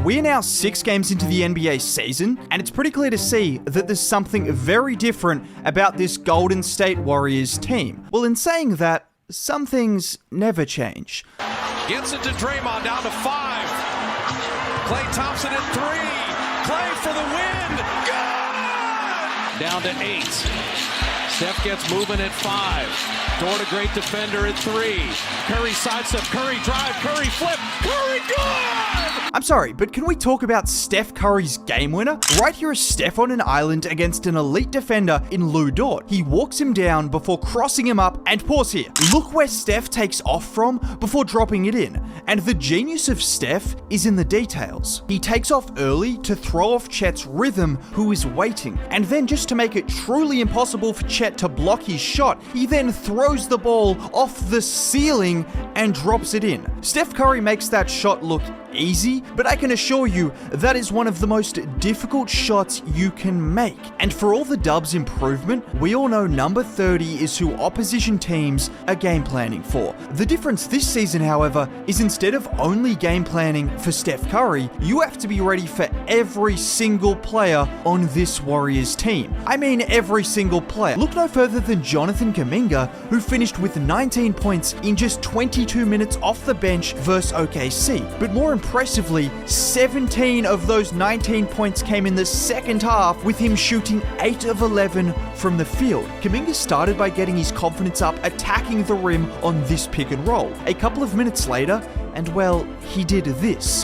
We're now 6 games into the NBA season, and it's pretty clear to see that there's something very different about this Golden State Warriors team. Well, in saying that, some things never change. Gets it to Draymond, down to 5. Klay Thompson at 3. Klay for the win. Good! Down to 8. Steph gets moving at 5. Dort, a great defender at 3. Curry sidestep, Curry drive, Curry flip, Curry good! I'm sorry, but can we talk about Steph Curry's game winner? Right here is Steph on an island against an elite defender in Lu Dort. He walks him down before crossing him up, and pause here. Look where Steph takes off from before dropping it in. And the genius of Steph is in the details. He takes off early to throw off Chet's rhythm, who is waiting. And then just to make it truly impossible for Chet to block his shot, he then throws the ball off the ceiling and drops it in. Steph Curry makes that shot look easy, but I can assure you that is one of the most difficult shots you can make. And for all the Dubs' improvement, we all know number 30 is who opposition teams are game planning for. The difference this season, however, is instead of only game planning for Steph Curry, you have to be ready for every single player on this Warriors team. I mean every single player. Look no further than Jonathan Kuminga, who finished with 19 points in just 22 minutes off the bench versus OKC. But more impressively, 17 of those 19 points came in the second half, with him shooting 8 of 11 from the field. Kuminga started by getting his confidence up, attacking the rim on this pick and roll. A couple of minutes later, and well, he did this.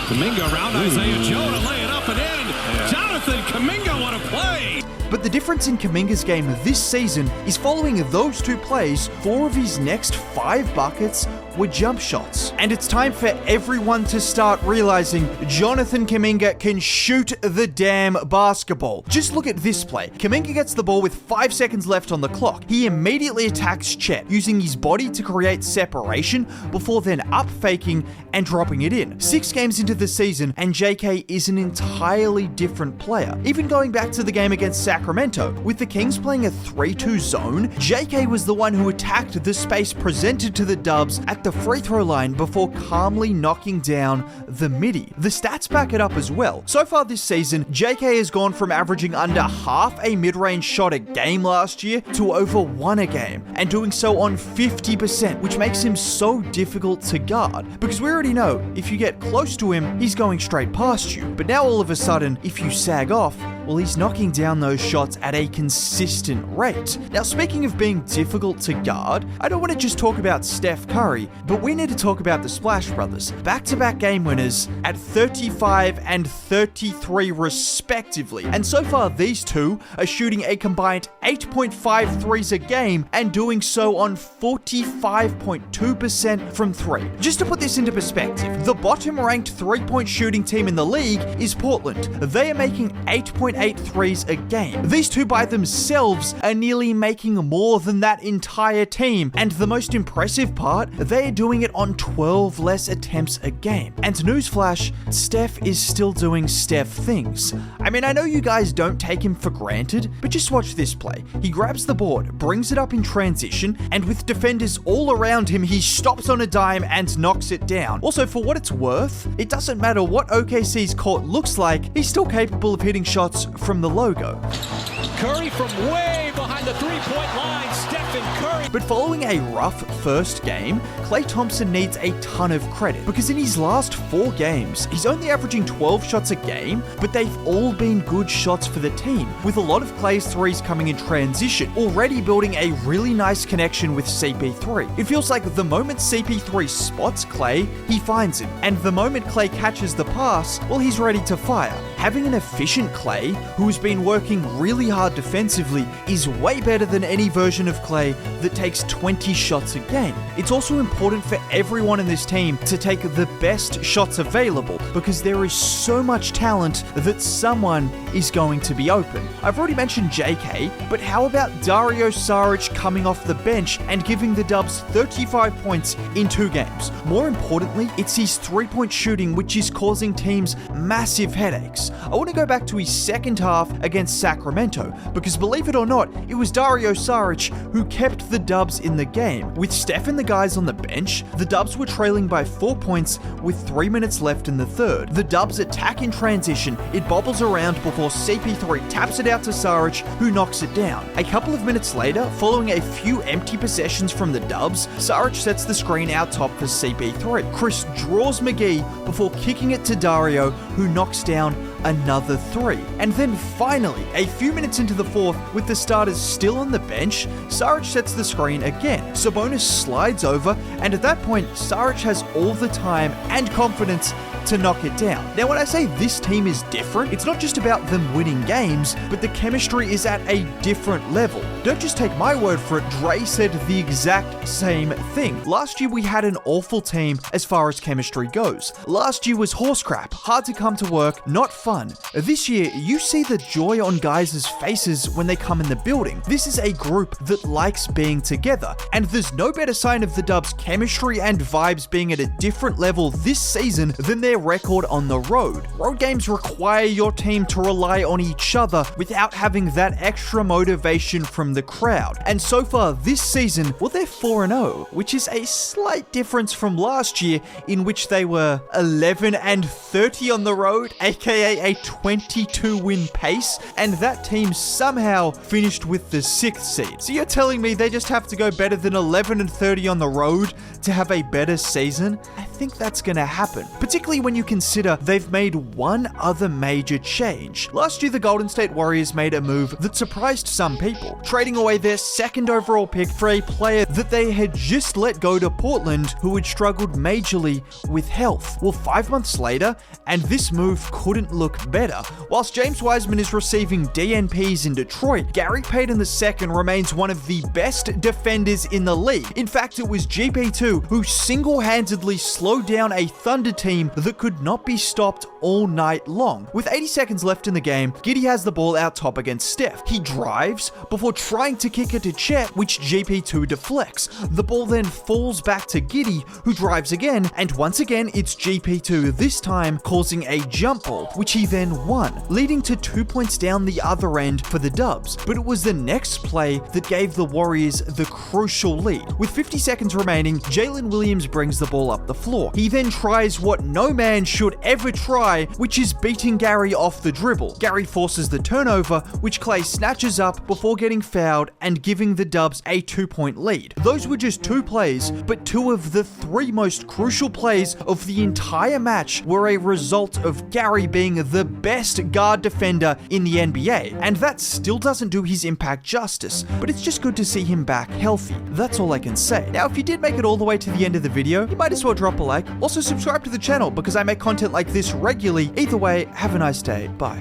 Kuminga around Isaiah Joe to lay it up and in. Jonathan Kuminga, what a play! But the difference in Kuminga's game this season is following those 2 plays, 4 of his next 5 buckets were jump shots. And it's time for everyone to start realizing Jonathan Kuminga can shoot the damn basketball. Just look at this play. Kuminga gets the ball with 5 seconds left on the clock. He immediately attacks Chet, using his body to create separation before then up faking and dropping it in. 6 games into the season, and JK is an entirely different player. Even going back to the game against Sacramento, with the Kings playing a 3-2 zone, JK was the one who attacked the space presented to the Dubs at the free throw line before calmly knocking down the midi. The stats back it up as well. So far this season, JK has gone from averaging under half a mid-range shot a game last year to over 1 a game, and doing so on 50%, which makes him so difficult to guard, because we already know if you get close to him, he's going straight past you. But now all of a sudden, if you sag off, well, he's knocking down those shots at a consistent rate. Now, speaking of being difficult to guard, I don't want to just talk about Steph Curry, but we need to talk about the Splash Brothers. Back-to-back game winners at 35 and 33 respectively. And so far, these two are shooting a combined 8.5 threes a game and doing so on 45.2% from 3. Just to put this into perspective, the bottom-ranked three-point shooting team in the league is Portland. They are making 8.8 threes a game. These two by themselves are nearly making more than that entire team. And the most impressive part, they are doing it on 12 less attempts a game. And newsflash, Steph is still doing Steph things. I mean, I know you guys don't take him for granted, but just watch this play. He grabs the board, brings it up in transition, and with defenders all around him, he stops on a dime and knocks it down. Also, for what it's worth, it doesn't matter what OKC's court looks like, he's still capable of hitting shots from the logo. Curry from way behind the three-point line, Stephen Curry. But following a rough first game, Klay Thompson needs a ton of credit, because in his last 4 games, he's only averaging 12 shots a game, but they've all been good shots for the team, with a lot of Klay's threes coming in transition, already building a really nice connection with CP3. It feels like the moment CP3 spots Klay, he finds him, and the moment Klay catches the pass, well, he's ready to fire. Having an efficient Klay, who's been working really hard defensively, is way better than any version of Klay that takes 20 shots a game. It's also important for everyone in this team to take the best shots available, because there is so much talent that someone is going to be open. I've already mentioned JK, but how about Dario Saric coming off the bench and giving the Dubs 35 points in 2 games? More importantly, it's his 3-point shooting which is causing teams massive headaches. I want to go back to his second half against Sacramento, because believe it or not, it was was Dario Saric who kept the Dubs in the game. With Steph and the guys on the bench, the Dubs were trailing by 4 points with 3 minutes left in the third. The Dubs attack in transition, it bobbles around before CP3 taps it out to Saric, who knocks it down. A couple of minutes later, following a few empty possessions from the Dubs, Saric sets the screen out top for CP3. Chris draws McGee before kicking it to Dario, who knocks down another 3. And then finally, a few minutes into the fourth, with the starters still on the bench, Saric sets the screen again. Sabonis slides over, and at that point, Saric has all the time and confidence to knock it down. Now, when I say this team is different, it's not just about them winning games, but the chemistry is at a different level. Don't just take my word for it, Dre said the exact same thing. Last year we had an awful team as far as chemistry goes. Last year was horse crap, hard to come to work, not fun. This year, you see the joy on guys' faces when they come in the building. This is a group that likes being together, and there's no better sign of the Dubs' chemistry and vibes being at a different level this season than their record on the road. Road games require your team to rely on each other without having that extra motivation from the crowd. And so far this season, well, they're 4-0, which is a slight difference from last year in which they were 11-30 on the road, aka a 22-win pace, and that team somehow finished with the 6th seed. So you're telling me they just have to go better than 11-30 on the road to have a better season? I think that's gonna happen, particularly when you consider they've made one other major change. Last year, the Golden State Warriors made a move that surprised some people, trading away their 2nd overall pick for a player that they had just let go to Portland, who had struggled majorly with health. Well, 5 months later, and this move couldn't look better. Whilst James Wiseman is receiving DNPs in Detroit, Gary Payton II remains one of the best defenders in the league. In fact, it was GP2 who single-handedly slowed down a Thunder team that could not be stopped all night long. With 80 seconds left in the game, Giddey has the ball out top against Steph. He drives before trying to kick it to Chet, which GP2 deflects. The ball then falls back to Giddey, who drives again, and once again it's GP2, this time causing a jump ball, which he then won, leading to 2 points down the other end for the Dubs. But it was the next play that gave the Warriors the crucial lead. With 50 seconds remaining, Jalen Williams brings the ball up the floor. He then tries what no man should ever try, which is beating Gary off the dribble. Gary forces the turnover, which Clay snatches up before getting fouled and giving the Dubs a 2-point lead. Those were just 2 plays, but 2 of the 3 most crucial plays of the entire match were a result of Gary being the best guard defender in the NBA. And that still doesn't do his impact justice, but it's just good to see him back healthy. That's all I can say. Now, if you did make it all the way to the end of the video, you might as well drop a like. Also, subscribe to the channel because I make content like this regularly. Either way, have a nice day. Bye.